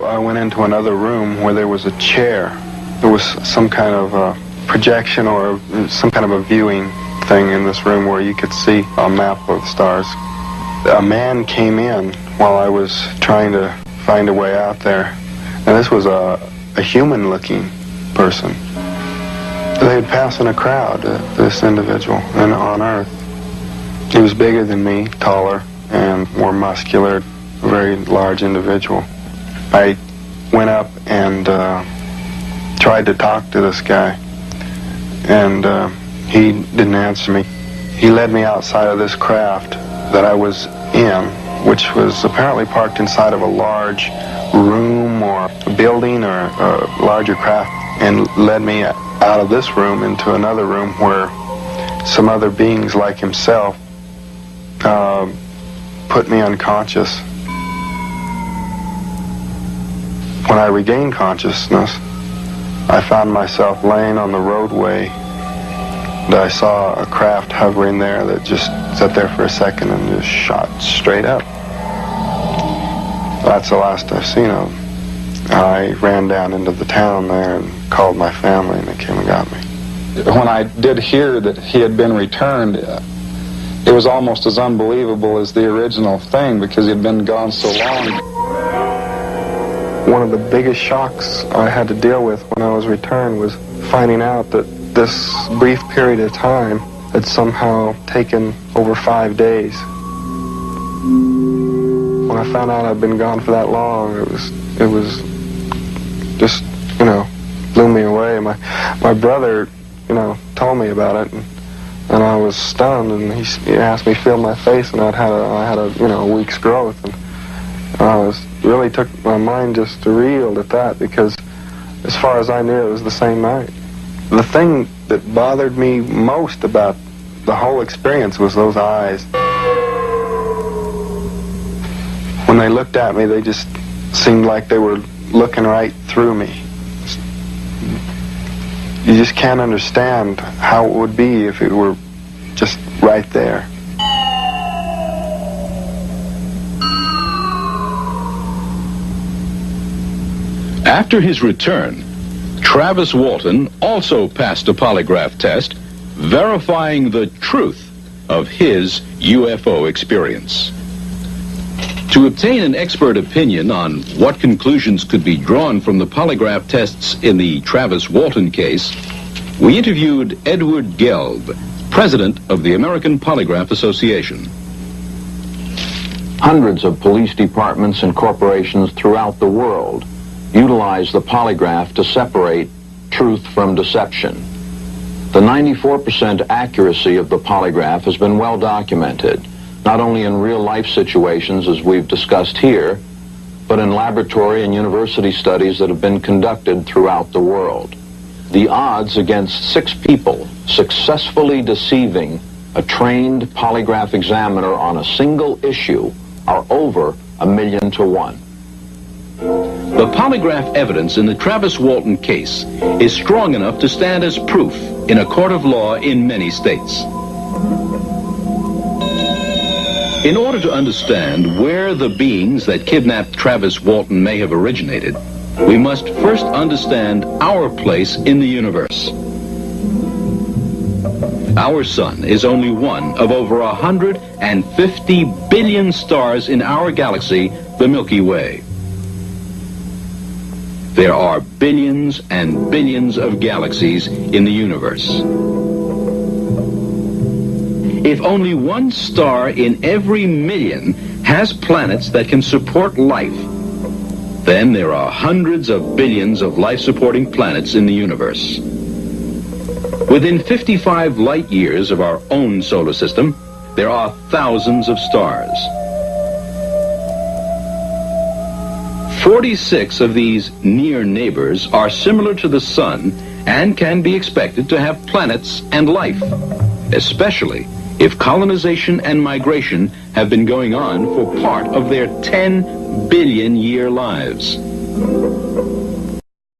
I went into another room where there was a chair. There was some kind of projection or some kind of a viewing thing in this room where you could see a map of the stars. A man came in while I was trying to find a way out there, and this was a human-looking person. They had passed in a crowd, this individual, and on Earth. He was bigger than me, taller, and more muscular, a very large individual. I went up and tried to talk to this guy, and he didn't answer me. He led me outside of this craft that I was in, which was apparently parked inside of a large room or a building or a larger craft, and led me out of this room into another room where some other beings like himself put me unconscious. When I regained consciousness, I found myself laying on the roadway, and I saw a craft hovering there that just sat there for a second and just shot straight up. That's the last I've seen of him. I ran down into the town there and called my family, and they came and got me. When I did hear that he had been returned, it was almost as unbelievable as the original thing because he had been gone so long. One of the biggest shocks I had to deal with when I was returned was finding out that this brief period of time had somehow taken over 5 days. When I found out I'd been gone for that long, it was just, blew me away. My brother, told me about it, and I was stunned, and he asked me to feel my face, and I had a week's growth, and really took my mind just reeled at that, because as far as I knew, it was the same night. The thing that bothered me most about the whole experience was those eyes. When they looked at me, they just seemed like they were looking right through me. You just can't understand how it would be if it were just right there. After his return, Travis Walton also passed a polygraph test, verifying the truth of his UFO experience. To obtain an expert opinion on what conclusions could be drawn from the polygraph tests in the Travis Walton case, we interviewed Edward Gelb, president of the American Polygraph Association. Hundreds of police departments and corporations throughout the world utilize the polygraph to separate truth from deception. The 94% accuracy of the polygraph has been well documented, not only in real-life situations as we've discussed here, but in laboratory and university studies that have been conducted throughout the world. The odds against 6 people successfully deceiving a trained polygraph examiner on a single issue are over 1,000,000 to 1. The polygraph evidence in the Travis Walton case is strong enough to stand as proof in a court of law in many states. In order to understand where the beings that kidnapped Travis Walton may have originated, we must first understand our place in the universe. Our sun is only one of over 150 billion stars in our galaxy, the Milky Way. There are billions and billions of galaxies in the universe. If only one star in every million has planets that can support life, then there are hundreds of billions of life-supporting planets in the universe. Within 55 light years of our own solar system, there are thousands of stars. 46 of these near neighbors are similar to the sun and can be expected to have planets and life, especially if colonization and migration have been going on for part of their 10 billion year lives.